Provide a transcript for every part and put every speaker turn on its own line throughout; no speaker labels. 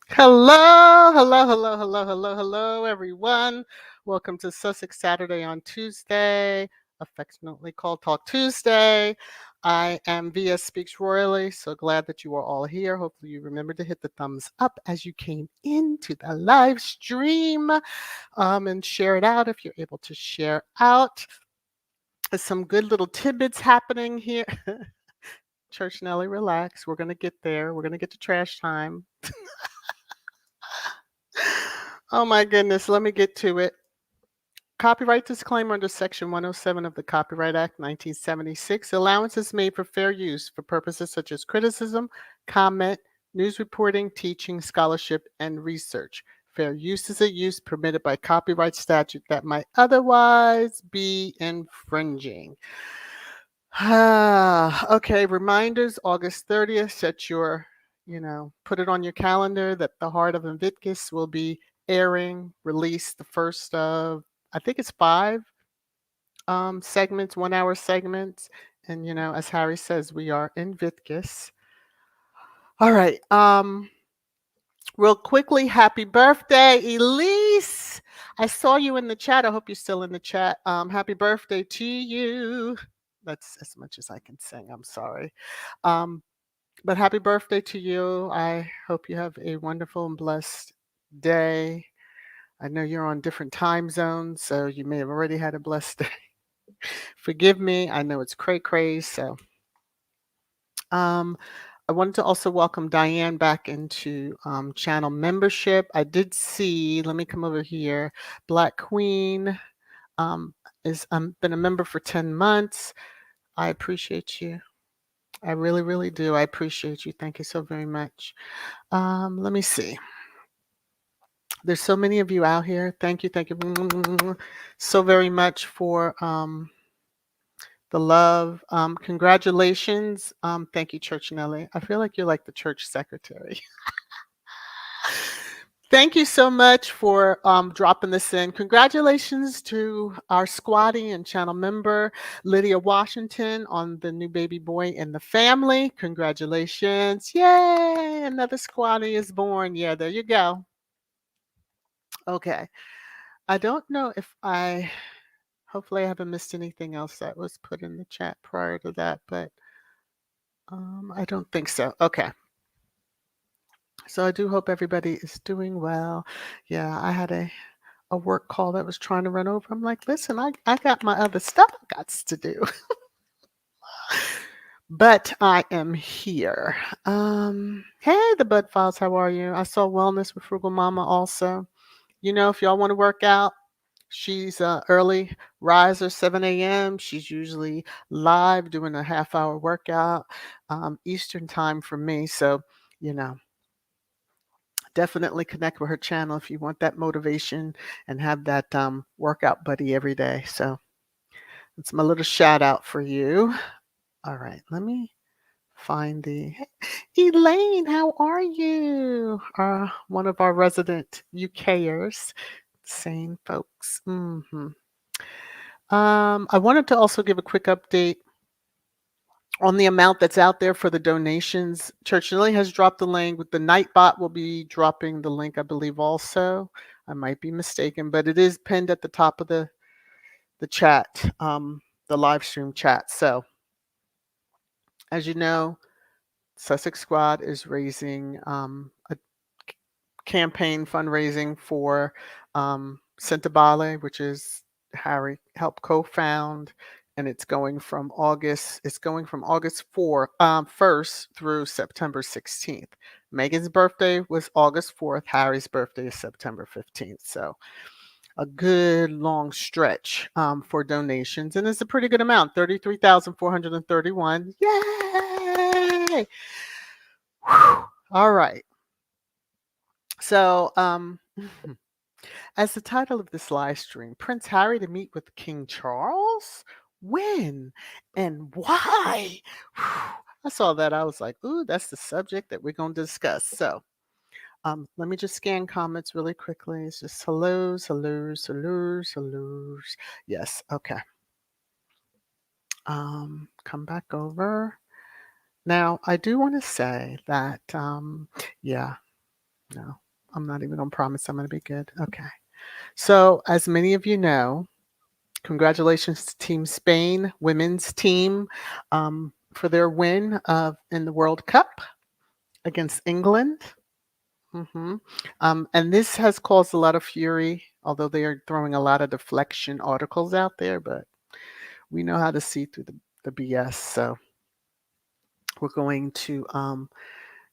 Hello, hello, hello, hello, hello, hello, everyone. Welcome to Sussex Saturday on Tuesday, affectionately called Talk Tuesday. I am VS Speaks Royally. So glad that you are all here. Hopefully, you remember to hit the thumbs up as you came into the live stream, and share it out if you're able to share out. There's some good little tidbits happening here. Church Nelly, relax. We're going to get there. We're going to get to trash time. Oh my goodness, let me get to it. Copyright disclaimer under Section 107 of the Copyright Act 1976. Allowance is made for fair use for purposes such as criticism, comment, news reporting, teaching, scholarship, and research. Fair use is a use permitted by copyright statute that might otherwise be infringing. Okay, reminders, August 30th, set your, put it on your calendar that The Heart of Invictus will be airing, released the first of, I think it's 5 segments, 1-hour segments. And, as Harry says, we are Invictus. All right. Real quickly, happy birthday, Elise. I saw you in the chat. I hope you're still in the chat. Happy birthday to you. That's as much as I can sing. I'm sorry. But happy birthday to you. I hope you have a wonderful and blessed day. I know you're on different time zones, so you may have already had a blessed day. Forgive me. I know it's cray-cray, so. I wanted to also welcome Diane back into channel membership. I did see, let me come over here, Black Queen is been a member for 10 months. I appreciate you. I really, really do. I appreciate you. Thank you so very much. Let me see. There's so many of you out here. Thank you so very much for the love. Congratulations. Thank you, Church Nelly. I feel like you're like the church secretary. Thank you so much for dropping this in. Congratulations to our squatty and channel member, Lydia Washington, on the new baby boy in the family. Congratulations. Yay! Another squatty is born. Yeah, there you go. Okay. I don't know if hopefully I haven't missed anything else that was put in the chat prior to that, but I don't think so. Okay. So I do hope everybody is doing well. Yeah, I had a a work call that was trying to run over. I'm like, listen, I got my other stuff I got to do. But I am here. Hey, the Bud Files, how are you? I saw Wellness with Frugal Mama also. If y'all want to work out, she's early riser, 7 a.m. She's usually live doing a half-hour workout, Eastern time for me. So, you know, definitely connect with her channel if you want that motivation and have that workout buddy every day. So it's my little shout out for you. All right, let me find the Elaine, how are you? One of our resident UKers, sane folks. I wanted to also give a quick update on the amount that's out there for the donations. Church Lily has dropped the link. With the Nightbot will be dropping the link, I believe, also. I might be mistaken, but it is pinned at the top of the chat, the live stream chat. So, as you know, Sussex Squad is raising a campaign fundraising for Sentabale, which is Harry helped co-found, and it's going from August 1st through September 16th. Megan's birthday was August 4th. Harry's birthday is September 15th. So a good long stretch for donations, and it's a pretty good amount, 33,431. Yay! Whew. All right. So, as the title of this live stream, Prince Harry to meet with King Charles? When and why? Whew. I saw that. I was like, ooh, that's the subject that we're going to discuss. So, let me just scan comments really quickly. It's just hellos, hellos, hellos, hellos. Yes, okay. Come back over. Now, I do want to say that, yeah, no, I'm not even going to promise I'm going to be good. Okay. So, as many of you know, congratulations to Team Spain women's team for their win in the World Cup against England. And this has caused a lot of fury, although they are throwing a lot of deflection articles out there, but we know how to see through the BS. So, we're going to I'm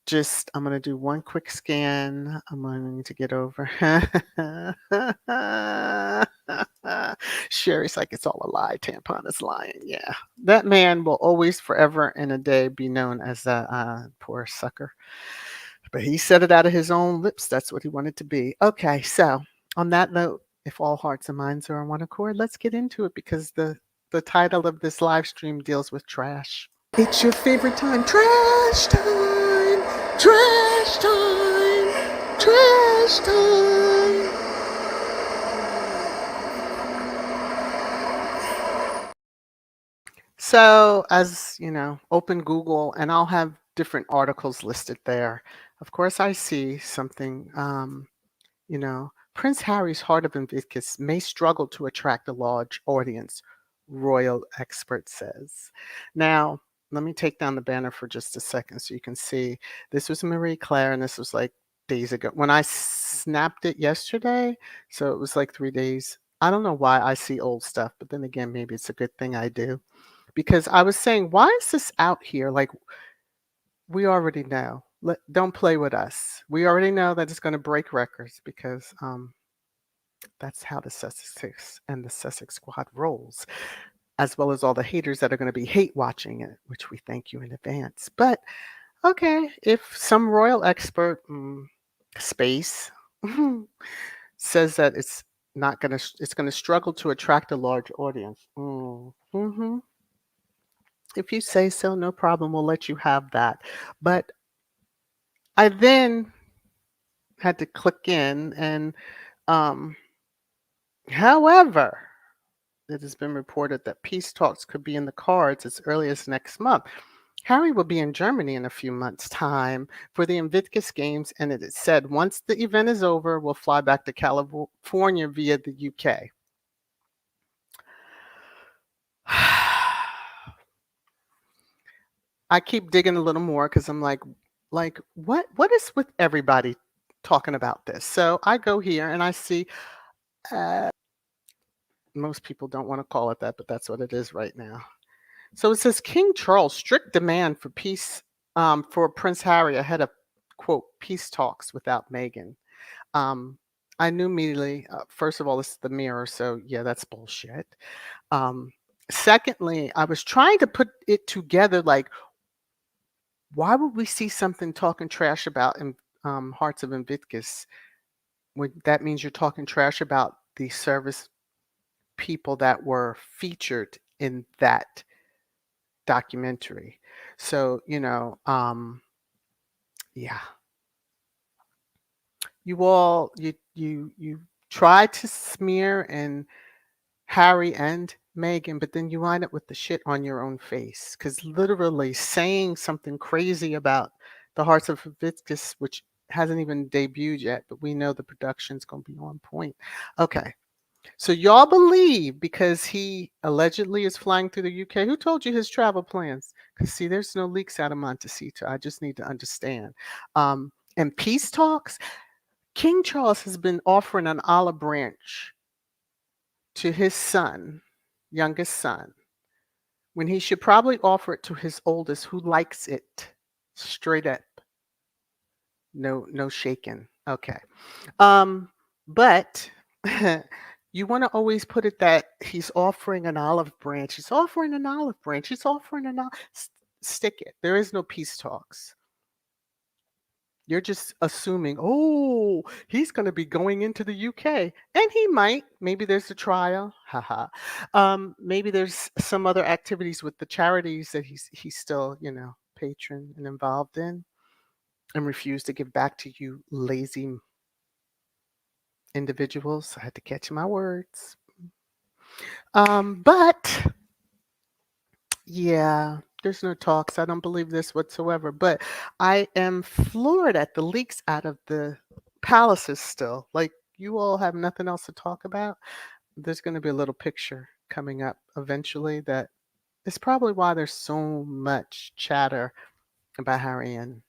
going to do one quick scan. I'm going to get over. Sherry's like, it's all a lie. Tampon is lying. Yeah. That man will always, forever and a day be known as a poor sucker. But he said it out of his own lips. That's what he wanted to be. Okay. So, on that note, if all hearts and minds are on one accord, let's get into it because the title of this live stream deals with trash. It's your favorite time. Trash time. Trash time. Trash time. So, as you know, open Google and I'll have different articles listed there. Of course, I see something, Prince Harry's Heart of Invictus may struggle to attract a large audience, royal expert says. Now, let me take down the banner for just a second so you can see. This was Marie Claire, and this was like days ago. When I snapped it yesterday, so it was like 3 days. I don't know why I see old stuff, but then again, maybe it's a good thing I do. Because I was saying, why is this out here? Like, we already know. Don't play with us. We already know that it's going to break records because that's how the Sussex and the Sussex Squad rolls, as well as all the haters that are going to be hate watching it, which we thank you in advance. But okay, if some royal expert, space, says that it's going to struggle to attract a large audience. If you say so, no problem. We'll let you have that. But I then had to click in, and however, it has been reported that peace talks could be in the cards as early as next month. Harry will be in Germany in a few months' time for the Invictus Games, and it is said once the event is over, we'll fly back to California via the UK. I keep digging a little more because I'm like, what is with everybody talking about this? So I go here and I see Uh, most people don't want to call it that, but that's what it is right now. So it says King Charles strict demand for peace for Prince Harry ahead of quote peace talks without Meghan. Um, I knew immediately. First of all, this is the Mirror, so yeah, that's bullshit. Um, Secondly, I was trying to put it together. Like, why would we see something talking trash about in Hearts of Invictus when that means you're talking trash about the service people that were featured in that documentary? So, yeah, you try to smear and Harry and Meghan, but then you wind up with the shit on your own face. Because literally saying something crazy about the Hearts of Hibiscus, which hasn't even debuted yet, but we know the production's going to be on point. Okay. So y'all believe because he allegedly is flying through the UK. Who told you his travel plans? Because see, there's no leaks out of Montecito. I just need to understand. And peace talks. King Charles has been offering an olive branch to his son, youngest son, when he should probably offer it to his oldest who likes it. Straight up. No shaking. Okay. But you want to always put it that he's offering an olive branch. He's offering an olive branch. He's offering an olive. Stick it. There is no peace talks. You're just assuming, oh, he's going to be going into the UK. And he might. Maybe there's a trial. Haha. Maybe there's some other activities with the charities that he's still, patron and involved in and refused to give back to you lazy individuals. I had to catch my words. But yeah, there's no talks. I don't believe this whatsoever. But I am floored at the leaks out of the palaces still. Like, you all have nothing else to talk about. There's going to be a little picture coming up eventually that is probably why there's so much chatter about Harry and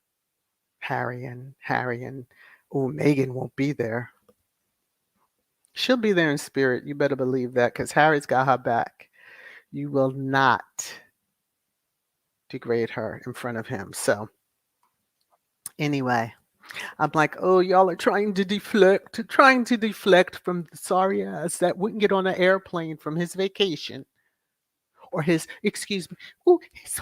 oh, Meghan won't be there. She'll be there in spirit. You better believe that because Harry's got her back. You will not degrade her in front of him. So anyway, I'm like, oh, y'all are trying to deflect from the sorry ass that wouldn't get on an airplane from his vacation or his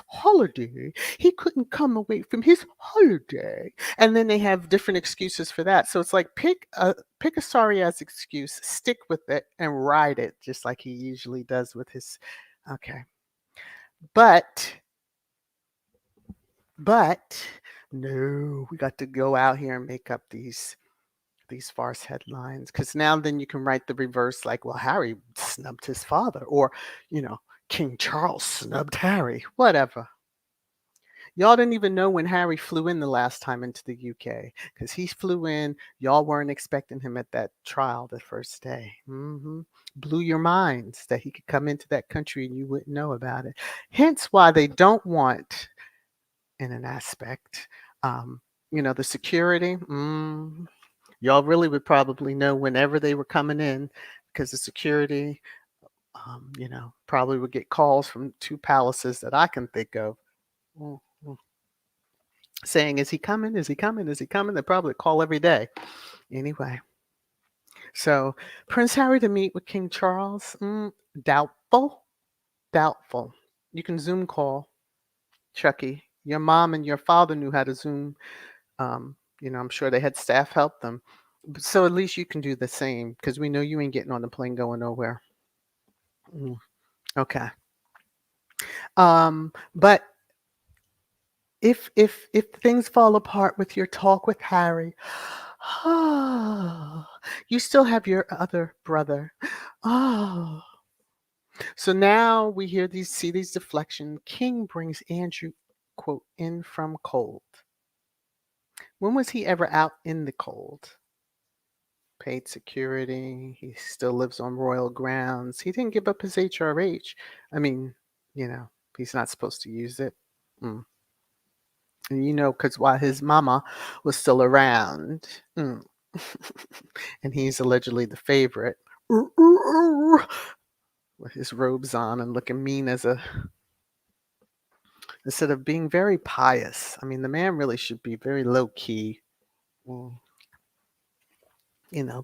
holiday. He couldn't come away from his holiday. And then they have different excuses for that. So it's like pick a sorry ass excuse, stick with it and ride it just like he usually does with his okay. But But no, we got to go out here and make up these farce headlines because now then you can write the reverse like, well, Harry snubbed his father, or you know, King Charles snubbed Harry. Whatever. Y'all didn't even know when Harry flew in the last time into the UK because he flew in. Y'all weren't expecting him at that trial the first day. Blew your minds that he could come into that country and you wouldn't know about it. Hence why they don't want in an aspect. The security, y'all really would probably know whenever they were coming in because the security, probably would get calls from two palaces that I can think of mm, mm, saying, is he coming? Is he coming? Is he coming? They probably call every day. Anyway, so Prince Harry to meet with King Charles, doubtful. Doubtful. You can Zoom call, Chucky. Your mom and your father knew how to Zoom. I'm sure they had staff help them. So at least you can do the same because we know you ain't getting on the plane going nowhere. Mm, okay. But if things fall apart with your talk with Harry, you still have your other brother. Oh. So now we see these deflection. King brings Andrew, quote, in from cold. When was he ever out in the cold? Paid security. He still lives on royal grounds. He didn't give up his HRH. I mean, he's not supposed to use it. Mm. And because while his mama was still around, and he's allegedly the favorite. with his robes on and looking mean as a instead of being very pious. I mean, the man really should be very low key. mm,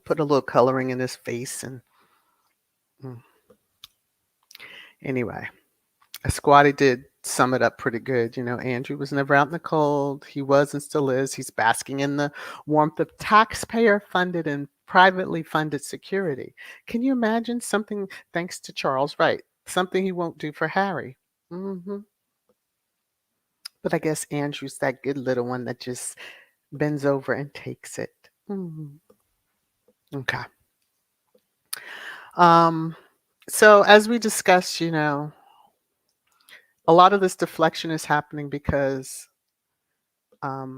put a little coloring in his face and mm. Anyway, Squatty did sum it up pretty good. Andrew was never out in the cold. He was and still is. He's basking in the warmth of taxpayer funded and privately funded security. Can you imagine something thanks to Charles Wright? Something he won't do for Harry. hmm But I guess Andrew's that good little one that just bends over and takes it. Okay. Um, so as we discussed, a lot of this deflection is happening because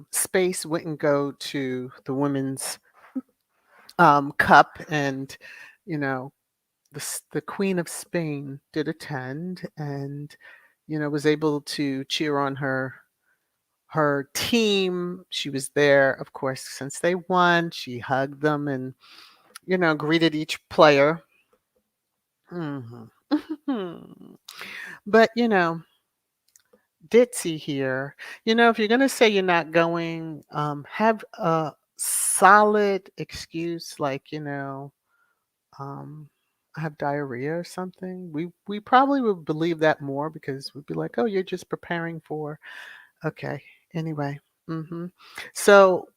space wouldn't go to the women's cup, and you know the Queen of Spain did attend, and was able to cheer on her team. She was there, of course, since they won. She hugged them and greeted each player. hmm But ditzy here. If you're going to say you're not going, have a solid excuse, like, um, I have diarrhea or something. We probably would believe that more because we'd be like, oh, you're just preparing for. Okay. Anyway. So,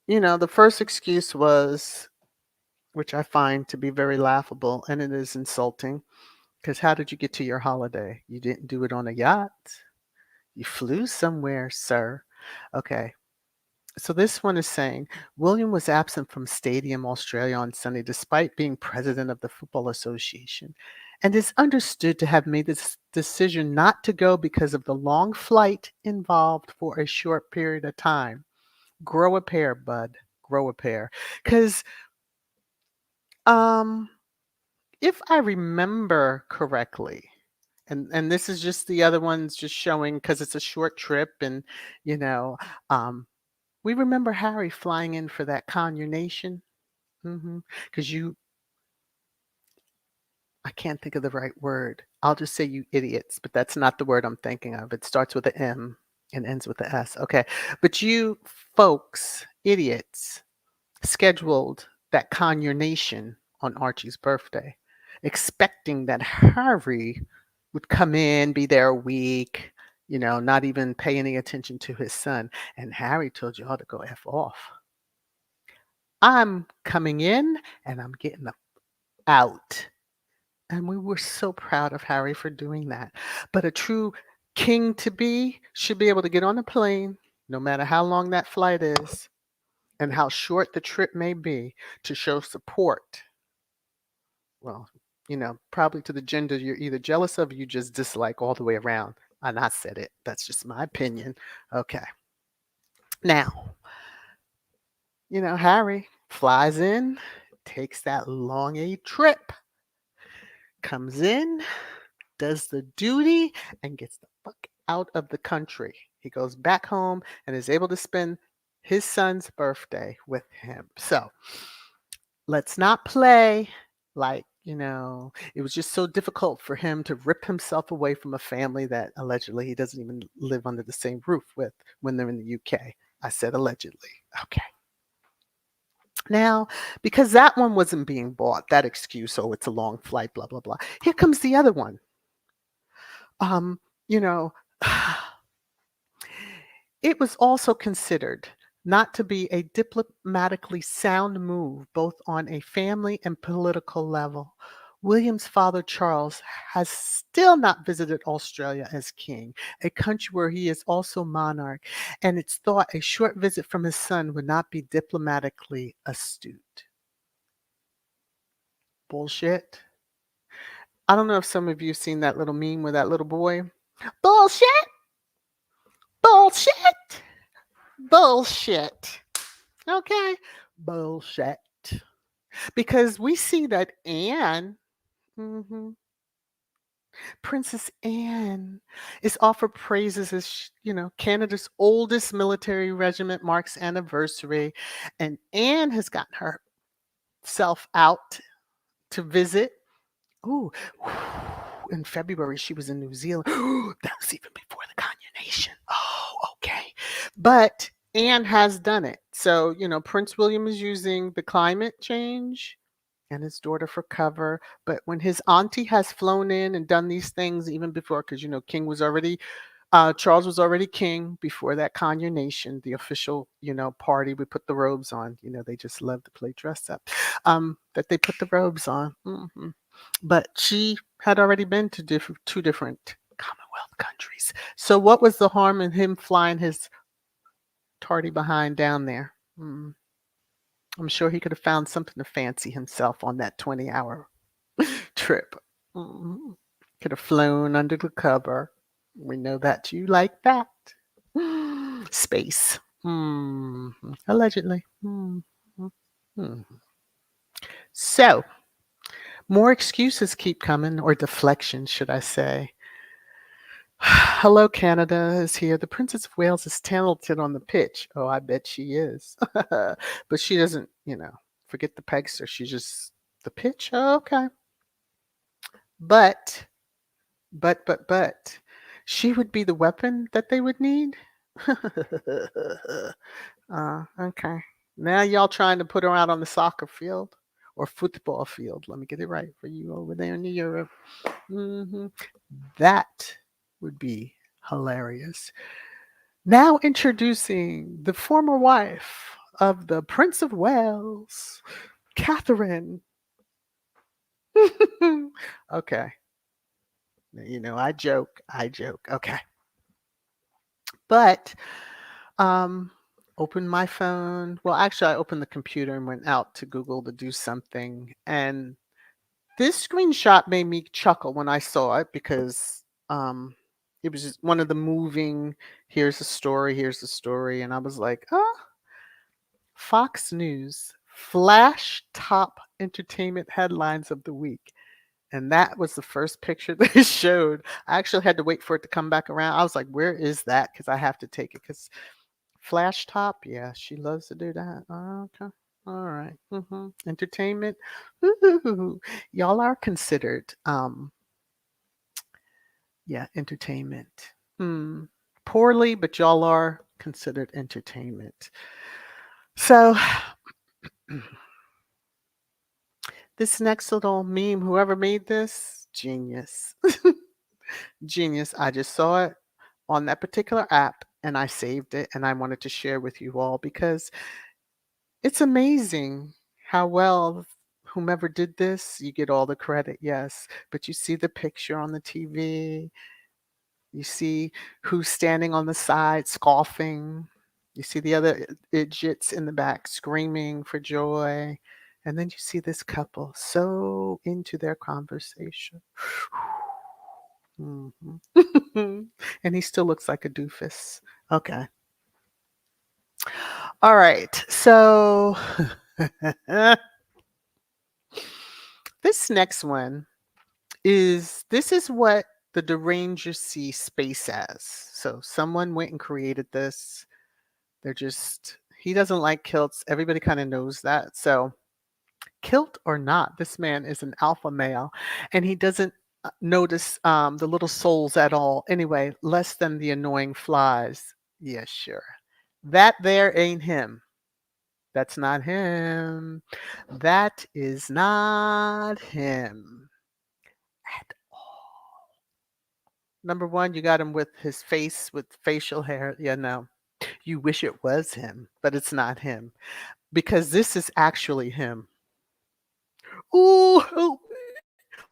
the first excuse was, which I find to be very laughable, and it is insulting, because how did you get to your holiday? You didn't do it on a yacht. You flew somewhere, sir. Okay. So this one is saying William was absent from Stadium, Australia on Sunday despite being president of the Football Association, and is understood to have made this decision not to go because of the long flight involved for a short period of time. Grow a pair, bud. Grow a pair. Because um, if I remember correctly, and this is just the other ones just showing because it's a short trip, and you know, um, we remember Harry flying in for that conurnation. Because I can't think of the right word. I'll just say you idiots, but that's not the word I'm thinking of. It starts with an M and ends with a S. Okay. But you folks, idiots, scheduled that conurnation on Archie's birthday, expecting that Harry would come in, be there a week, not even pay any attention to his son. And Harry told you all to go F off. I'm coming in and I'm getting out. And we were so proud of Harry for doing that. But a true king to be should be able to get on a plane, no matter how long that flight is and how short the trip may be, to show support. Well, probably to the gender you're either jealous of or you just dislike all the way around. And I said it. That's just my opinion. Okay. Now, Harry flies in, takes that long a trip, comes in, does the duty, and gets the fuck out of the country. He goes back home and is able to spend his son's birthday with him. So let's not play like, it was just so difficult for him to rip himself away from a family that allegedly he doesn't even live under the same roof with when they're in the UK. I said allegedly. Okay. Now, because that one wasn't being bought, that excuse, oh, it's a long flight, blah, blah, blah. Here comes the other one. Um, you know, it was also considered not to be a diplomatically sound move, both on a family and political level. William's father, Charles, has still not visited Australia as king, a country where he is also monarch, and it's thought a short visit from his son would not be diplomatically astute. Bullshit. I don't know if some of you have seen that little meme with that little boy. Bullshit! Bullshit! Bullshit. Okay? Bullshit. Because we see that Anne, mhm, Princess Anne, is offered praises as, Canada's oldest military regiment marks anniversary. And Anne has gotten herself out. to visit. Ooh, in February, she was in New Zealand. That was even before the coronation. Oh, okay. But Anne has done it. So, Prince William is using the climate change and his daughter for cover. But when his auntie has flown in and done these things even before, because, Charles was already king before that coronation, the official, party. We put the robes on. They just love to play dress up. That they put the robes on. But she had already been to two different Commonwealth countries. So what was the harm in him flying his tardy behind down there? I'm sure he could have found something to fancy himself on that 20-hour trip. Mhm. Could have flown under the cover. We know that you like that. Space. Allegedly. Mhm. So, more excuses keep coming, or deflections, should I say. Hello, Canada is here. The Princess of Wales is talented on the pitch. Oh, I bet she is. But she doesn't, forget the pegster. She just, the pitch? Oh, okay. But, but, she would be the weapon that they would need? Okay. Now y'all trying to put her out on the soccer field or football field. Let me get it right for you over there in Europe. hmm That would be hilarious. Now introducing the former wife of the Prince of Wales, Catherine. Okay. I joke. I joke. Okay. But opened my phone. Well, actually I opened the computer and went out to Google to do something. And this screenshot made me chuckle when I saw it because it was just one of the moving, here's a story, and I was like, oh, Fox News, flash top entertainment headlines of the week. And that was the first picture they showed. I actually had to wait for it to come back around. I was like, where is that? Because I have to take it. Because flash top, yeah, she loves to do that. Oh, okay. All right. Entertainment. Ooh, y'all are considered, yeah, entertainment. Hmm. Poorly, but y'all are considered entertainment. So this next little meme, whoever made this, genius. Genius. I just saw it on that particular app and I saved it and I wanted to share with you all because it's amazing how well whomever did this, you get all the credit, yes. But you see the picture on the TV, you see who's standing on the side scoffing, you see the other idiots in the back screaming for joy. And then you see this couple so into their conversation. Mhm. And he still looks like a doofus. Okay. All right. So this next one this is what the derangers see space as. So someone went and created this. He doesn't like kilts. Everybody kind of knows that. So kilt or not, this man is an alpha male and he doesn't notice the little souls at all. Anyway, less than the annoying flies. Yeah, sure. That there ain't him. That's not him. That is not him at all. Number one, you got him with his face with facial hair. Yeah, no. You wish it was him, but it's not him because this is actually him. Oh, help me.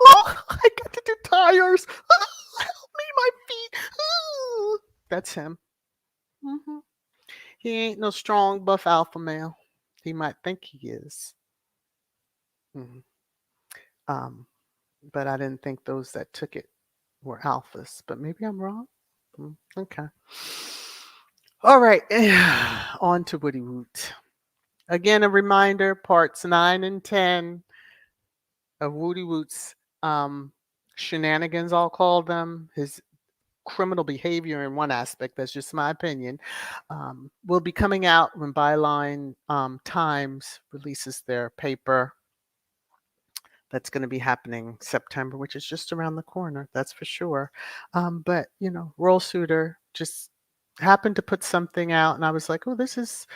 Oh, I got to do tires. Oh, help me, my feet. Oh. That's him. hmm He ain't no strong, buff alpha male. He might think he is. Mhm. Um, but I didn't think those that took it were alphas. But maybe I'm wrong. Okay. All right. On to Woody Woot. Again, a reminder parts 9 and 10 of Woody Woot's shenanigans, I'll call them. His criminal behavior in one aspect, that's just my opinion, will be coming out when Byline Times releases their paper that's going to be happening September, which is just around the corner. That's for sure. But Roll Suitor just happened to put something out, and I was like, oh, this is.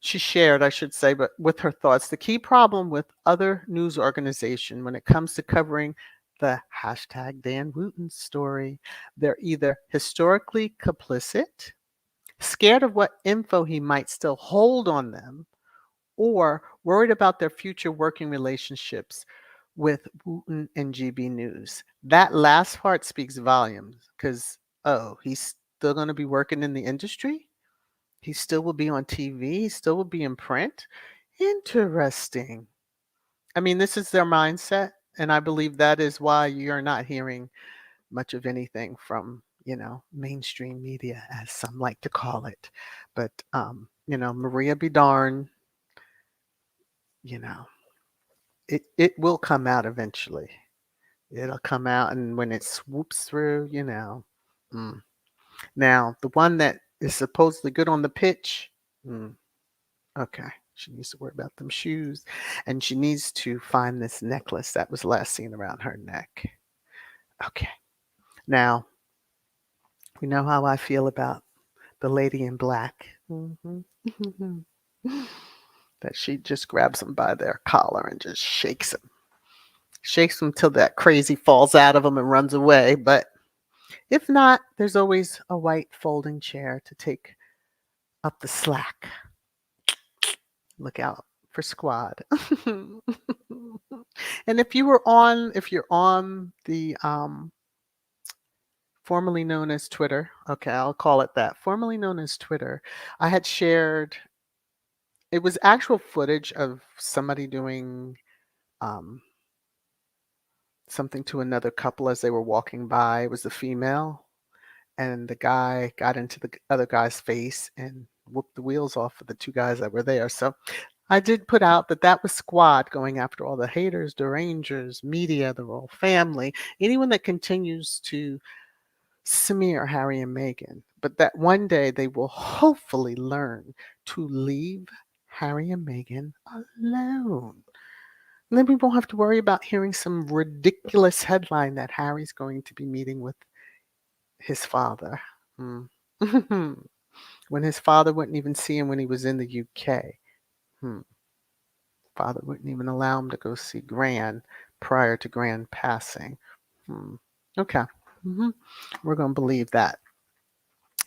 She shared, I should say, but with her thoughts, the key problem with other news organization when it comes to covering the hashtag Dan Wooten story, they're either historically complicit, scared of what info he might still hold on them, or worried about their future working relationships with Wooten and GB News. That last part speaks volumes because, oh, he's still going to be working in the industry? He still will be on TV, he still will be in print? Interesting. I mean, this is their mindset, and I believe that is why you're not hearing much of anything from, mainstream media, as some like to call it. But, Maria be darned, you know, it will come out eventually. It'll come out, and when it swoops through, mm. Now, the one that is supposedly good on the pitch, okay, she needs to worry about them shoes, and she needs to find this necklace that was last seen around her neck. Okay, now we know how I feel about the lady in black. That she just grabs them by their collar and just shakes them till that crazy falls out of them and runs away. But if not, there's always a white folding chair to take up the slack. Look out for squad. And if you're on the formerly known as Twitter, okay, I'll call it that, formerly known as Twitter, I had shared, it was actual footage of somebody doing um, something to another couple as they were walking by. It was the female, and the guy got into the other guy's face and whooped the wheels off of the two guys that were there. So I did put out that was squad going after all the haters, derangers, media, the royal family, anyone that continues to smear Harry and Meghan. But that one day they will hopefully learn to leave Harry and Meghan alone. And then we won't have to worry about hearing some ridiculous headline that Harry's going to be meeting with his father. Hmm. When his father wouldn't even see him when he was in the UK. Hmm. Father wouldn't even allow him to go see Gran prior to Gran passing. Hmm. Okay. We're going to believe that.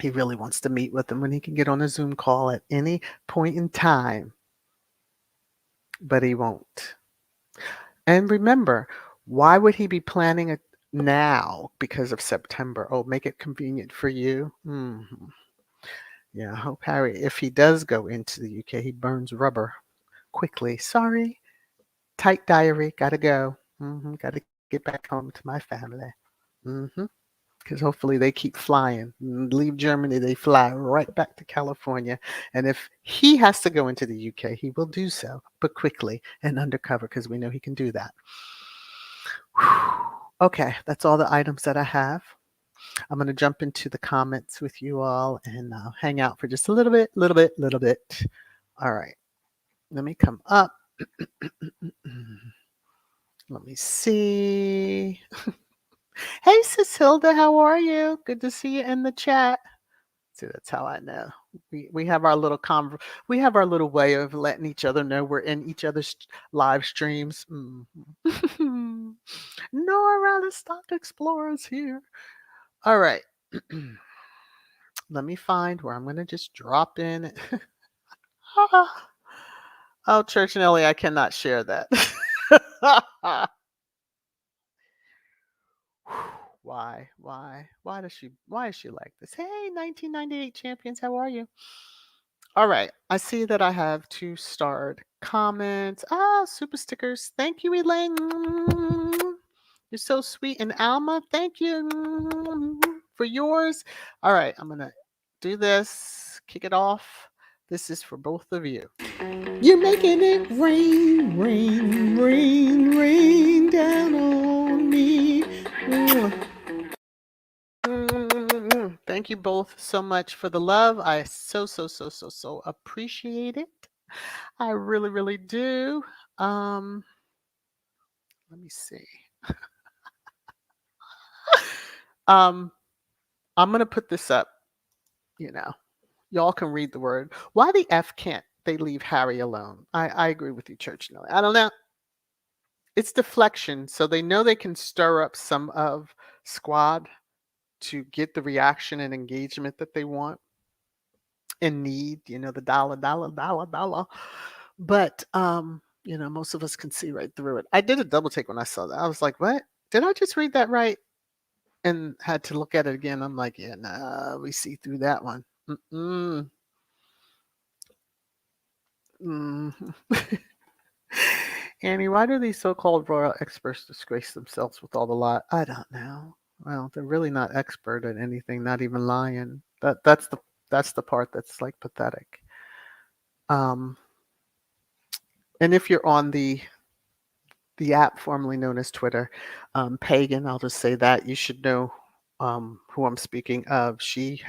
He really wants to meet with him when he can get on a Zoom call at any point in time, but he won't. And remember, why would he be planning it now because of September? Oh, make it convenient for you. Yeah, I hope Harry, if he does go into the UK, he burns rubber quickly. Sorry, tight diary, gotta go. Gotta get back home to my family. Because hopefully they keep flying. Leave Germany, they fly right back to California. And if he has to go into the UK, he will do so, but quickly and undercover, because we know he can do that. Okay, that's all the items that I have. I'm going to jump into the comments with you all and hang out for just a little bit. All right, let me come up. Let me see. Hey, Sis Hilda, how are you? Good to see you in the chat. See, that's how I know. We have our little we have our little way of letting each other know we're in each other's live streams. Nora, the Stock Explorer's here. All right. Let me find where I'm going to just drop in. Oh, Church Nelly, I cannot share that. Why? Why is she like this? Hey, 1998 champions, how are you? All right. I see that I have 2 starred comments. Super stickers. Thank you, Elaine. You're so sweet. And Alma, thank you for yours. All right. I'm going to do this. Kick it off. This is for both of you. You're making it rain, rain, rain, rain down on me. Thank you both so much for the love. I so appreciate it. I really, really do. Let me see. Um, I'm gonna put this up. You know, y'all can read the word. Why the f can't they leave Harry alone? I agree with you, Church Nelly. I don't know. It's deflection, so they know they can stir up some of squad to get the reaction and engagement that they want and need. The dollar, dollar, dollar, dollar. But most of us can see right through it. I did a double take when I saw that. I was like, "What? Did I just read that right?" And had to look at it again. I'm like, "Yeah, nah, we see through that one." Mm-mm. Mm. Annie, why do these so-called royal experts disgrace themselves with all the lie? I don't know. Well, they're really not expert at anything, not even lying. That's the part that's like pathetic. Um, and if you're on the app formerly known as Twitter, Pagan, I'll just say that you should know who I'm speaking of. She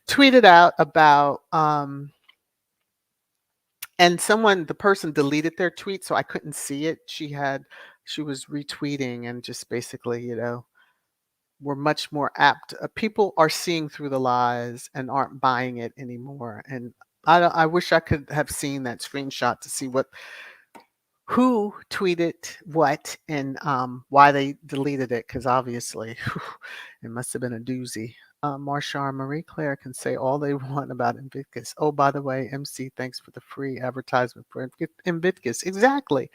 tweeted out about and the person deleted their tweet, so I couldn't see it. She was retweeting and just basically, we're much more apt. People are seeing through the lies and aren't buying it anymore. And I wish I could have seen that screenshot to see who tweeted what and why they deleted it, because obviously it must have been a doozy. Marsha and Marie Claire can say all they want about Invictus. Oh, by the way, MC, thanks for the free advertisement for Invictus. Exactly.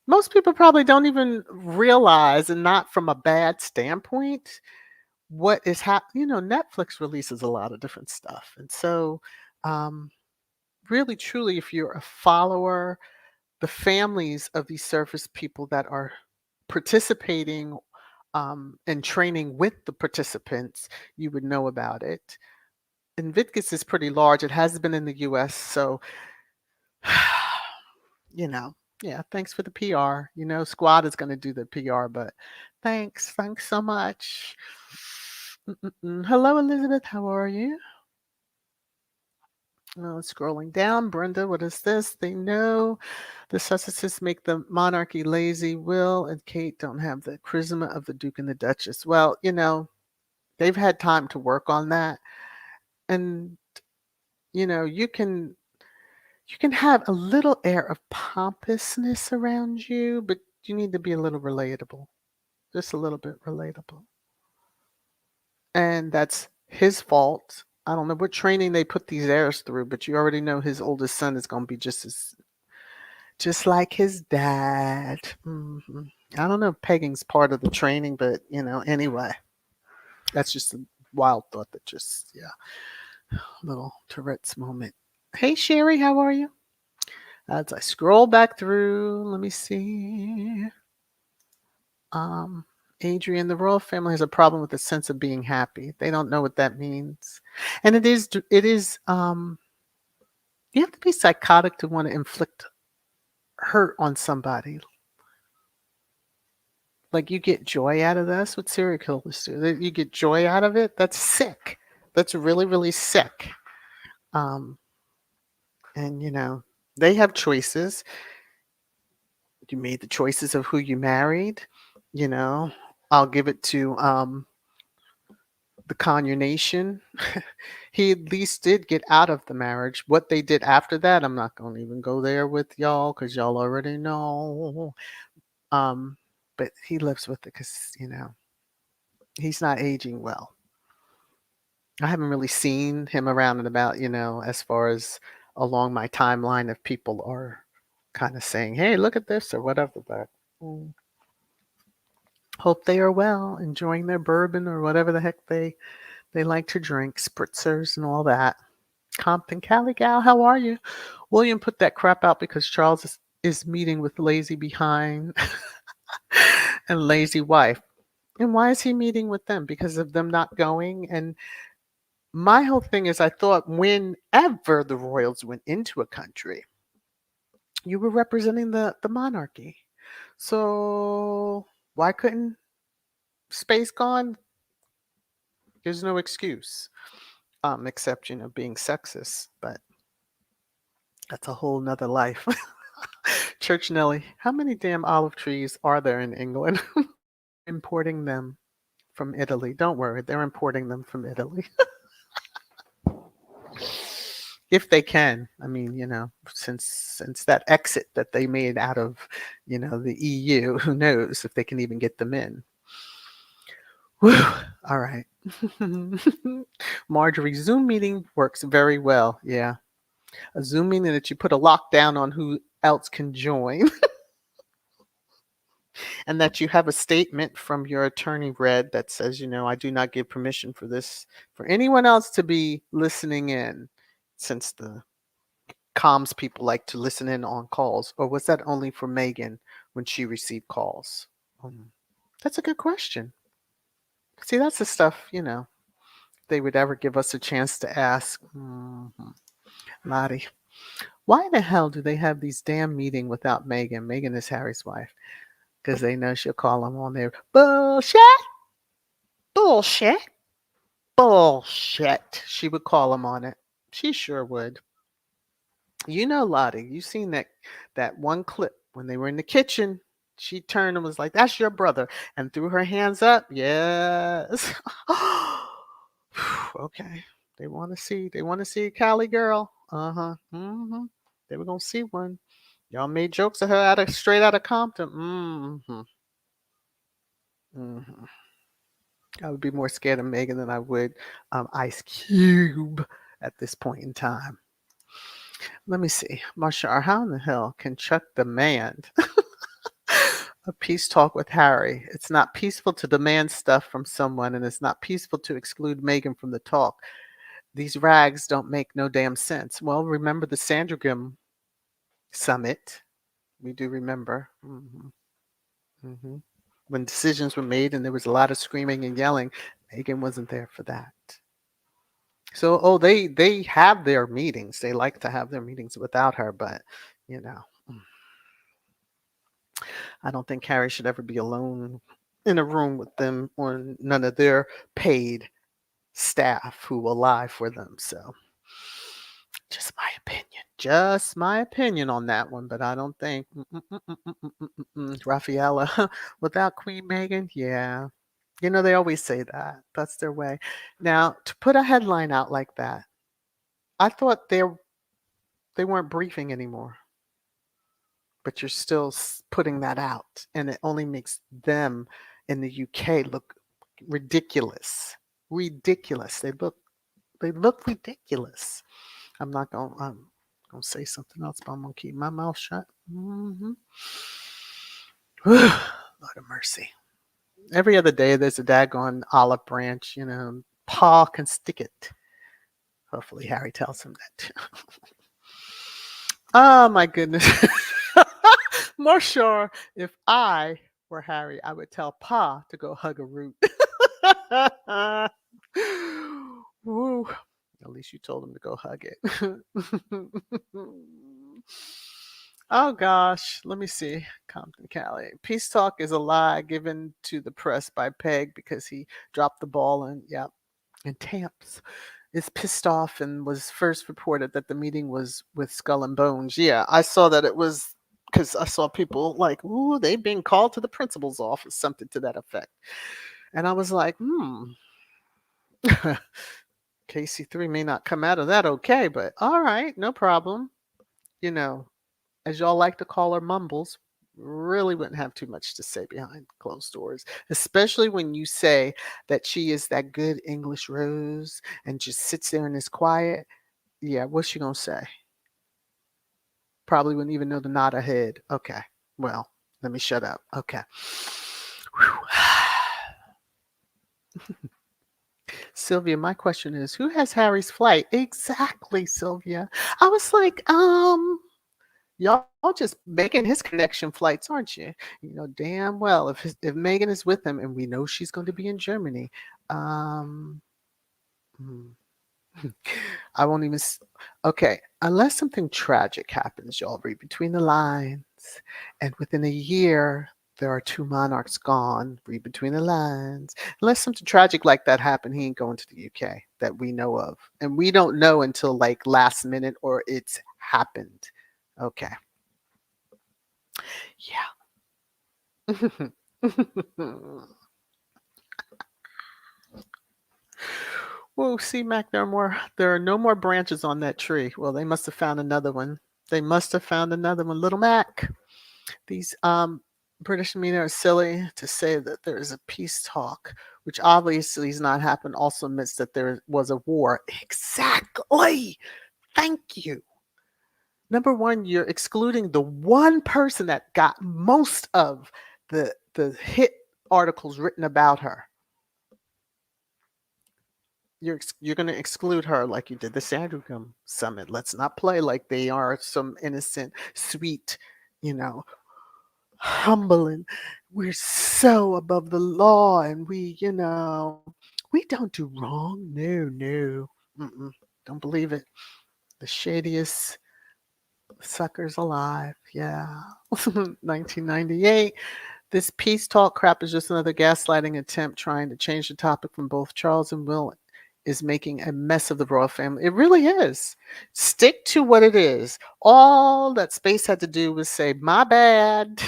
Most people probably don't even realize, and not from a bad standpoint, what is happening. Netflix releases a lot of different stuff. And so, um, really, truly, if you're a follower, the families of these service people that are participating and training with the participants, you would know about it. Invictus is pretty large. It has been in the US. So, you know, yeah, thanks for the PR. Squad is going to do the PR, but thanks. Thanks so much. Mm-mm-mm. Hello, Elizabeth. How are you? Scrolling down, Brenda, what is this? They know the Sussexes make the monarchy lazy. Will and Kate don't have the charisma of the Duke and the Duchess. Well, they've had time to work on that. And, you can have a little air of pompousness around you, but you need to be a little relatable. Just a little bit relatable. And that's his fault. I don't know what training they put these heirs through, but you already know his oldest son is going to be just like his dad. I don't know if pegging's part of the training, but anyway, that's just a wild thought that just, yeah, little Tourette's moment. Hey, Sherry, how are you? As I scroll back through, let me see. Um, Adrian, the royal family has a problem with the sense of being happy. They don't know what that means. And you have to be psychotic to want to inflict hurt on somebody. Like, you get joy out of this. What serial killers do? You get joy out of it. That's sick. That's really, really sick. Um, and they have choices. You made the choices of who you married. You know, I'll give it to the Kanye Nation. He at least did get out of the marriage. What they did after that, I'm not going to even go there with y'all because y'all already know. Um, but he lives with it because he's not aging well. I haven't really seen him around and about, as far as along my timeline of people are kind of saying, "Hey, look at this" or whatever. But mm, hope they are well, enjoying their bourbon or whatever the heck they like to drink, spritzers and all that. Compton Cali gal, how are you? William put that crap out because Charles is meeting with lazy behind and lazy wife. And why is he meeting with them? Because of them not going? And my whole thing is, I thought whenever the royals went into a country, you were representing the monarchy. So why couldn't space gone? There's no excuse, except being sexist. But that's a whole nother life. Church Nelly, how many damn olive trees are there in England? Importing them from Italy. Don't worry, they're importing them from Italy. If they can. I mean, since that exit that they made out of, the EU, who knows if they can even get them in. Whew. All right. Marjorie, Zoom meeting works very well. Yeah. A Zoom meeting that you put a lockdown on who else can join and that you have a statement from your attorney read that says, I do not give permission for this, for anyone else to be listening in, since the comms people like to listen in on calls. Or was that only for Megan when she received calls? That's a good question. See, that's the stuff, they would ever give us a chance to ask. Lottie, why the hell do they have these damn meeting without Megan? Megan is Harry's wife. Because they know she'll call them on there. Bullshit! Bullshit! Bullshit! She would call him on it. She sure would. Lottie, you seen that one clip when they were in the kitchen. She turned and was like, "That's your brother," and threw her hands up. Yes. Okay. They want to see a Cali girl. Uh-huh. Mm-hmm. They were gonna see one. Y'all made jokes of her straight out of Compton. Mm-hmm. Mm-hmm. I would be more scared of Megan than I would Ice Cube at this point in time. Let me see. Marshall, how in the hell can Chuck demand a peace talk with Harry? It's not peaceful to demand stuff from someone, and it's not peaceful to exclude Megan from the talk. These rags don't make no damn sense. Well, remember the Sandringham summit. We do remember. Hmm. When decisions were made and there was a lot of screaming and yelling, Megan wasn't there for that. So, they have their meetings. They like to have their meetings without her, but you know, I don't think Harry should ever be alone in a room with them or none of their paid staff who will lie for them. So, just my opinion. Just my opinion on that one, but I don't think Raffaella without Queen Megan, yeah. They always say that. That's their way. Now, to put a headline out like that, I thought they weren't briefing anymore, but you're still putting that out, and it only makes them in the UK look ridiculous. Ridiculous. They look ridiculous. I'm gonna say something else, but I'm gonna keep my mouth shut. Lord of mercy. Every other day there's a daggone olive branch, Pa can stick it. Hopefully Harry tells him that. Oh my goodness. Marshall, if I were Harry, I would tell Pa to go hug a root. Woo. At least you told him to go hug it. Oh gosh, let me see. Compton Cali. Peace talk is a lie given to the press by Peg because he dropped the ball and Tamps is pissed off and was first reported that the meeting was with Skull and Bones. Yeah, I saw that it was because I saw people like, ooh, they've been called to the principal's office, something to that effect. And I was like, KC3 may not come out of that okay, but all right, no problem. You know, as y'all like to call her Mumbles, really wouldn't have too much to say behind closed doors, especially when you say that she is that good English Rose and just sits there and is quiet. Yeah, what's she gonna say? Probably wouldn't even know to nod her head. Okay, well, let me shut up. Okay. Sylvia, my question is, who has Harry's flight? Exactly, Sylvia. I was like, y'all just making his connection flights, aren't you? You know damn well if Megan is with him, and we know she's going to be in Germany. Um, hmm, I won't even. Okay, unless something tragic happens, y'all read between the lines, and within a year there are two monarchs gone. Read between the lines. Unless something tragic like that happened, he ain't going to the UK that we know of, and we don't know until like last minute or it's happened. Okay. Yeah. Well, see, Mac, there are no more branches on that tree. Well, they must have found another one. They must have found another one. Little Mac. These British media are silly to say that there is a peace talk, which obviously has not happened, also admits that there was a war. Exactly. Thank you. Number one, you're excluding the one person that got most of the hit articles written about her. You're going to exclude her like you did the Sandringham Summit. Let's not play like they are some innocent, sweet, you know, humble, and we're so above the law, and we don't do wrong. No, no. Mm-mm. Don't believe it. The shadiest suckers alive. Yeah. 1998. This peace talk crap is just another gaslighting attempt trying to change the topic from both Charles and Will is making a mess of the royal family. It really is. Stick to what it is. All that space had to do was say, my bad.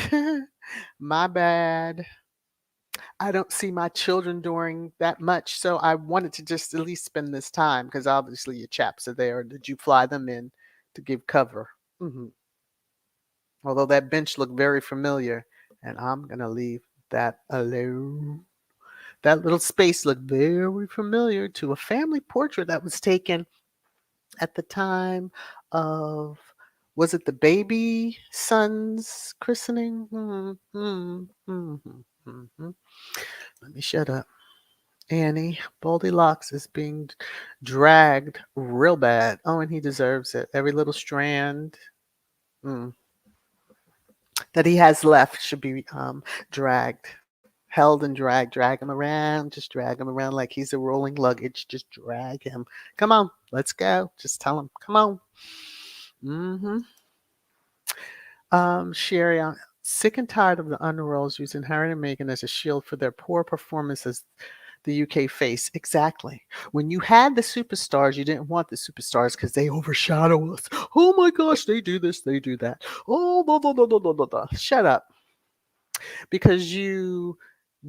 My bad. I don't see my children doing that much. So I wanted to just at least spend this time because obviously your chaps are there. Did you fly them in to give cover? Hmm. Although that bench looked very familiar, and I'm going to leave that alone. That little space looked very familiar to a family portrait that was taken at the time of, was it the baby son's christening? Let me shut up. Annie, Baldy Locks is being dragged real bad. Oh, and he deserves it. Every little strand that he has left should be dragged, held and dragged. Drag him around. Just drag him around like he's a rolling luggage. Just drag him. Come on, let's go. Just tell him, come on. Mm-hmm. Sherry, I'm sick and tired of the underworlds using Harry and Meghan as a shield for their poor performances the UK face. Exactly. When you had the superstars, you didn't want the superstars because they overshadow us. Oh my gosh, they do this, they do that. Oh, blah, blah, blah, blah, blah, blah, blah. Shut up. Because you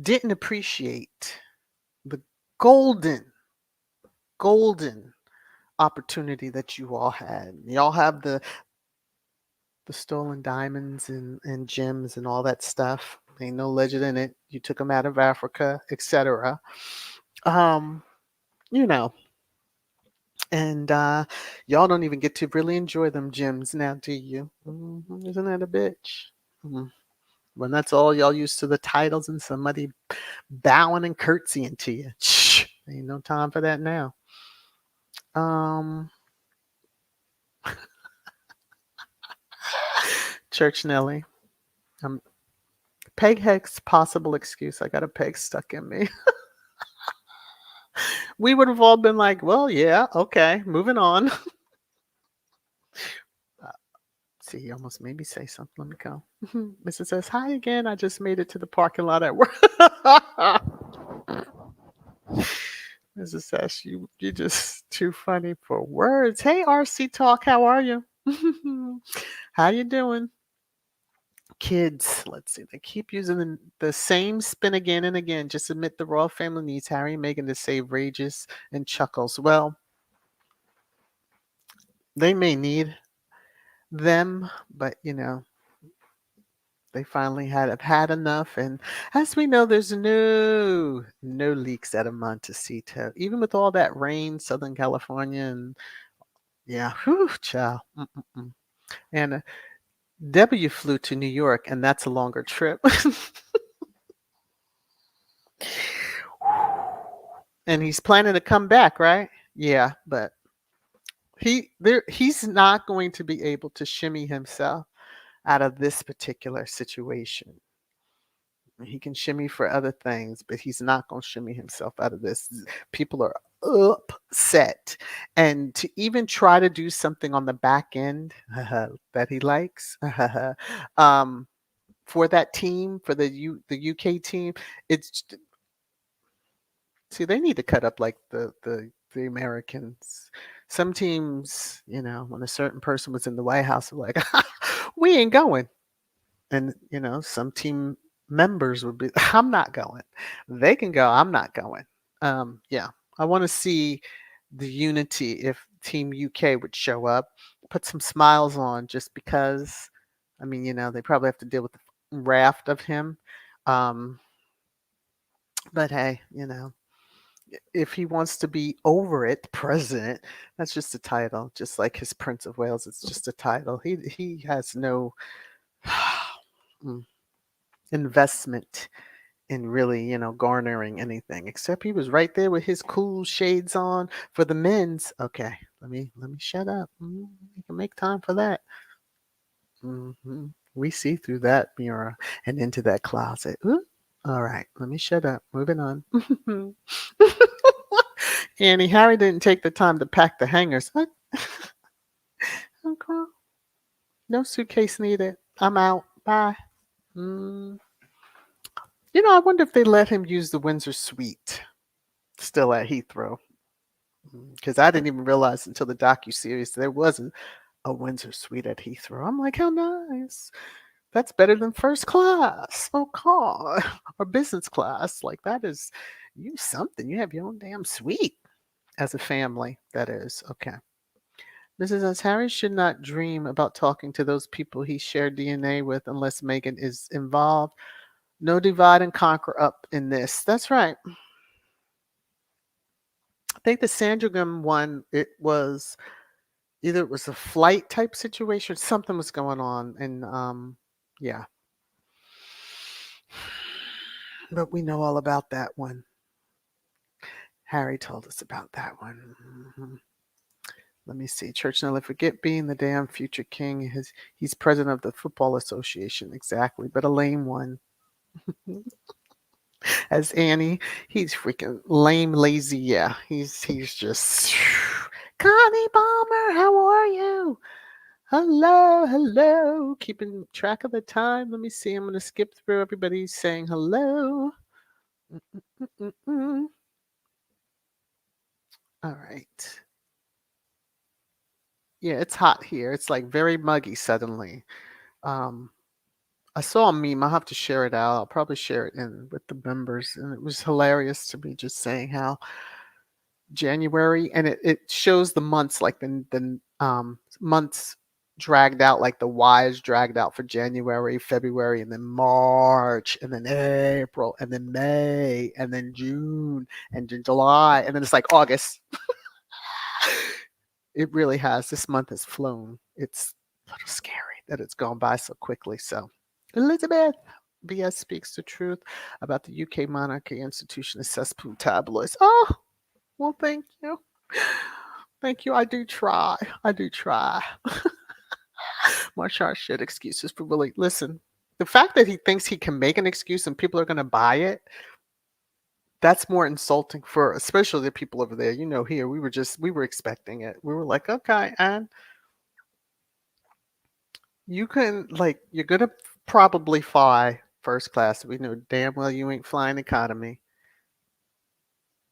didn't appreciate the golden, golden opportunity that you all had. Y'all have the stolen diamonds and gems and all that stuff. Ain't no legend in it. You took them out of Africa, etc. Um, you know, and y'all don't even get to really enjoy them gems now, do you? Isn't that a bitch? Mhm. When that's all y'all used to the titles and somebody bowing and curtsying to you. Shh, ain't no time for that now. Um, Church Nelly. Um, Peg Heck's possible excuse. I got a peg stuck in me. We would have all been like, well, yeah, okay, moving on. See, he almost made me say something. Let me go. Mrs. says, hi again. I just made it to the parking lot at work. Mrs. says, you're just too funny for words. Hey, RC Talk, how are you? How you doing? Kids, let's see. They keep using the same spin again and again. Just admit the royal family needs Harry and Meghan to save rages and chuckles. Well, they may need them, but they finally have had enough. And as we know, there's no leaks out of Montecito, even with all that rain, Southern California, and yeah, whew, child. Mm-mm-mm. And W flew to New York, and that's a longer trip. And he's planning to come back, right? Yeah, but he's not going to be able to shimmy himself out of this particular situation. He can shimmy for other things, but he's not going to shimmy himself out of this. People are upset. And to even try to do something on the back end that he likes um, for that team, for the UK team, it's see, they need to cut up like the Americans. Some teams, when a certain person was in the White House, were like, we ain't going. And, some team members would be, I'm not going. They can go, I'm not going. Yeah, I want to see the unity if Team UK would show up, put some smiles on just because. I mean, they probably have to deal with the raft of him. Um, but hey, if he wants to be over it, president, that's just a title, just like his Prince of Wales. It's just a title. He has no mm, investment in really, garnering anything, except he was right there with his cool shades on for the men's. Okay, let me shut up. You can make time for that. We see through that mirror and into that closet. Ooh. All right, let me shut up. Moving on. Annie, Harry didn't take the time to pack the hangers. What? Okay. No suitcase needed. I'm out. Bye. Mm. I wonder if they let him use the Windsor Suite still at Heathrow. Because I didn't even realize until the docu-series there wasn't a Windsor Suite at Heathrow. I'm like, how nice. That's better than first class. Oh, God. Or business class. Like, that is you something. You have your own damn suite as a family. That is. Okay. Mrs. S. Harry should not dream about talking to those people he shared DNA with unless Megan is involved. No divide and conquer up in this. That's right. I think the Sandringham one, either it was a flight type situation, something was going on, and yeah. But we know all about that one. Harry told us about that one. Let me see. Church Nelly, forget being the damn future king. He's president of the Football Association, exactly, but a lame one. As Annie, he's freaking lame, lazy. Yeah, he's just Connie Palmer. How are you? Hello, hello. Keeping track of the time. Let me see. I'm gonna skip through everybody saying hello. Mm-mm-mm-mm. All right. Yeah, it's hot here. It's like very muggy suddenly. Um, I saw a meme. I'll have to share it out. I'll probably share it in with the members, and it was hilarious to me just saying how January, and it shows the months, like the months dragged out, like the Y's dragged out for January, February, and then March, and then April, and then May, and then June, and then July, and then it's like August. It really has. This month has flown. It's a little scary that it's gone by so quickly. So, Elizabeth VS speaks the truth about the UK monarchy institution of cesspool tabloids. Oh, well, thank you. Thank you. I do try. I do try. Marshall shit excuses for Willie. Listen, the fact that he thinks he can make an excuse and people are going to buy it, that's more insulting for especially the people over there. Here we were expecting it. We were like, okay, and you can you're going to probably fly first class. We know damn well you ain't flying economy,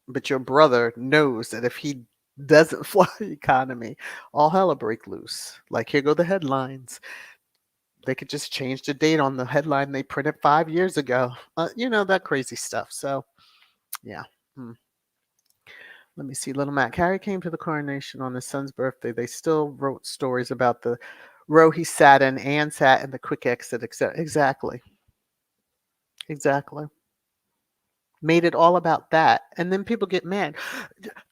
but your brother knows that if he doesn't fly economy, all hell will break loose. Like, here go the headlines. They could just change the date on the headline they printed 5 years ago. That crazy stuff. So, yeah. Hmm. Let me see. Little Mac. Harry came to the coronation on his son's birthday. They still wrote stories about the row he sat in, Anne sat in, the quick exit, etc. Exactly. Exactly. Made it all about that. And then people get mad.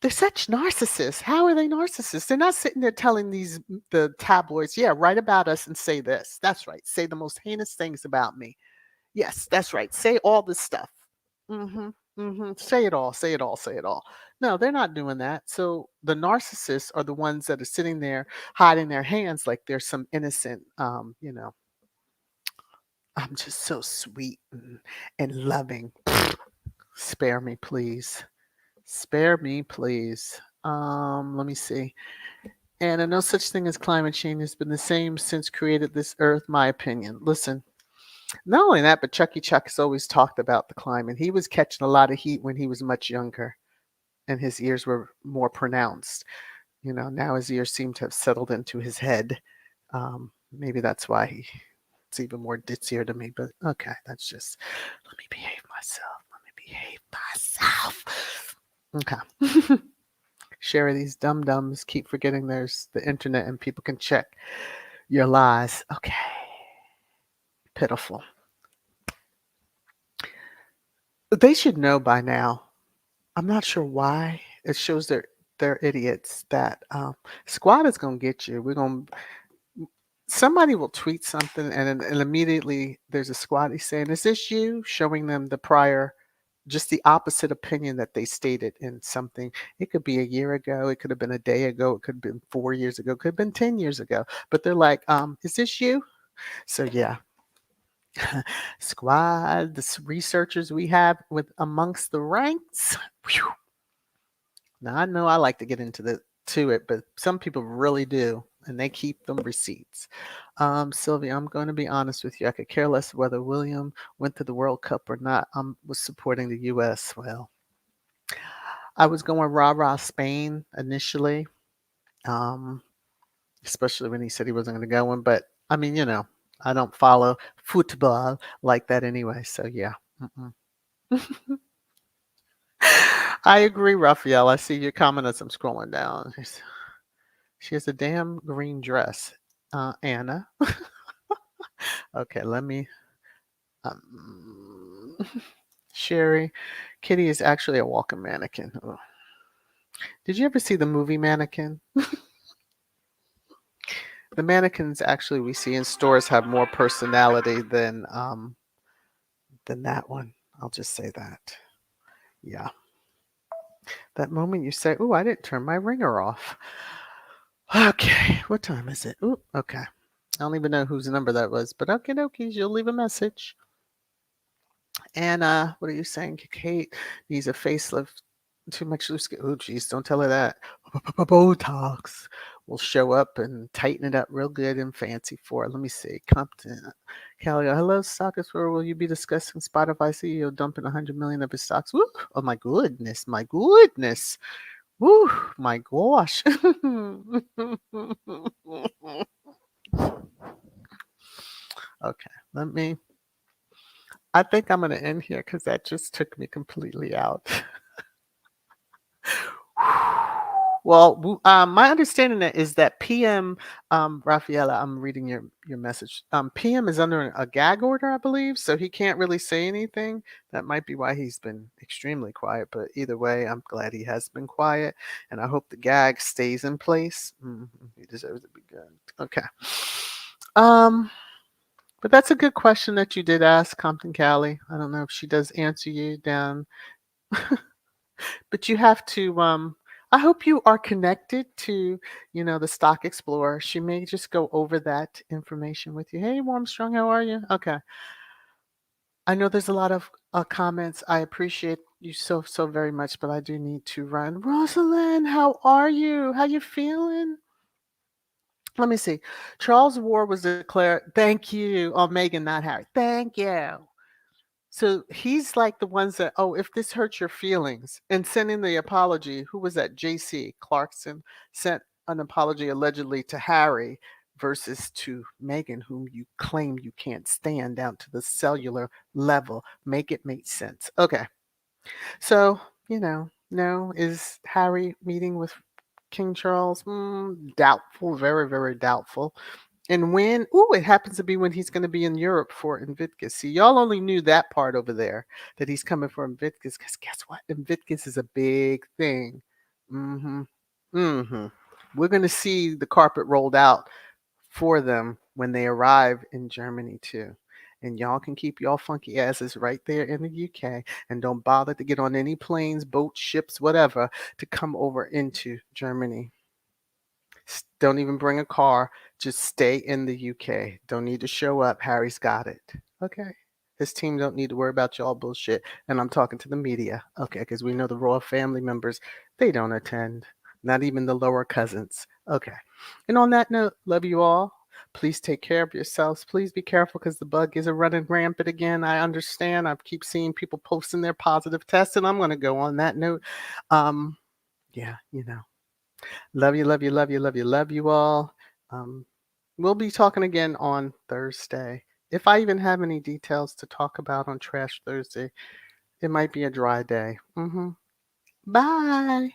They're such narcissists. How are they narcissists? They're not sitting there telling the tabloids, yeah, write about us and say this. That's right. Say the most heinous things about me. Yes, that's right. Say all this stuff. Mhm. Mhm. Say it all. Say it all. Say it all. No, they're not doing that. So the narcissists are the ones that are sitting there hiding their hands like they're some innocent I'm just so sweet and loving. Spare me, please. Spare me, please. Let me see. And no such thing as climate change has been the same since created this earth, my opinion. Listen, not only that, but Chucky Chuck has always talked about the climate. He was catching a lot of heat when he was much younger and his ears were more pronounced. Now his ears seem to have settled into his head. Maybe that's why It's even more ditzier to me, but okay, that's just let me behave myself. Let me behave myself. Okay. Sherry, these dum dums keep forgetting there's the internet and people can check your lies. Okay. Pitiful. They should know by now. I'm not sure why. It shows they're idiots that squad is gonna get you. We're gonna somebody will tweet something and immediately there's a squatty saying, "Is this you?" Showing them the prior, just the opposite opinion that they stated in something. It could be a year ago, it could have been a day ago, it could have been 4 years ago, it could have been 10 years ago. But they're like, is this you? So yeah. Squad, the researchers we have with amongst the ranks. Whew. Now I know I like to get into the to it, but some people really do, and they keep them receipts. Sylvia, I'm going to be honest with you. I could care less whether William went to the World Cup or not. I was supporting the U.S. Well, I was going rah rah Spain initially, um, especially when he said he wasn't going to go in. But I mean, I don't follow football like that anyway. So yeah. Mm-mm. I agree, Raphael. I see your comment as I'm scrolling down. She has a damn green dress. Anna. Okay, let me. Um, Sherry. Kitty is actually a walking mannequin. Oh. Did you ever see the movie Mannequin? The mannequins actually we see in stores have more personality than that one. I'll just say that. Yeah. That moment you say, "Ooh, I didn't turn my ringer off." Okay, what time is it? Ooh, okay. I don't even know whose number that was, but okay, dokies, you'll leave a message. And what are you saying? Kate needs a facelift. Too much loose skin. Oh, geez, don't tell her that. Botox will show up and tighten it up real good and fancy for her. Let me see. Compton. Callie, hello, stockers. Where will you be discussing Spotify CEO dumping 100 million of his stocks? Woo! Oh my goodness, my goodness. Woo! My gosh. Okay, let me. I think I'm going to end here because that just took me completely out. Well, my understanding is that PM, Rafaela, I'm reading your message. PM is under a gag order, I believe, so he can't really say anything. That might be why he's been extremely quiet. But either way, I'm glad he has been quiet, and I hope the gag stays in place. He deserves to be good. Okay. Um, but that's a good question that you did ask, Compton Callie. I don't know if she does answer you down, but you have to. I hope you are connected to, the Stock Explorer. She may just go over that information with you. Hey, Warmstrong, how are you? Okay. I know there's a lot of comments. I appreciate you so so very much, but I do need to run. Rosalind, how are you? How you feeling? Let me see. Charles' war was declared. Thank you. Oh, Megan, not Harry. Thank you. So he's like the ones that, oh, if this hurts your feelings, and sending the apology. Who was that? J.C. Clarkson sent an apology allegedly to Harry versus to Meghan, whom you claim you can't stand down to the cellular level. Make it make sense. Okay. So, no, is Harry meeting with King Charles? Doubtful, very, very doubtful. And when? Ooh, it happens to be when he's going to be in Europe for Invictus. See, y'all only knew that part over there, that he's coming for Invictus, because guess what? Invictus is a big thing. Mm-hmm. Mm-hmm. We're going to see the carpet rolled out for them when they arrive in Germany too. And y'all can keep y'all funky asses right there in the UK and don't bother to get on any planes, boats, ships, whatever, to come over into Germany. Don't even bring a car. Just stay in the UK. Don't need to show up. Harry's got it. Okay. His team don't need to worry about y'all bullshit. And I'm talking to the media. Okay, because we know the royal family members, they don't attend. Not even the lower cousins. Okay. And on that note, love you all. Please take care of yourselves. Please be careful because the bug is running rampant again. I understand. I keep seeing people posting their positive tests, and I'm going to go on that note. Um, yeah, Love you, love you, love you, love you, love you all. Um, we'll be talking again on Thursday. If I even have any details to talk about on Trash Thursday, it might be a dry day. Bye.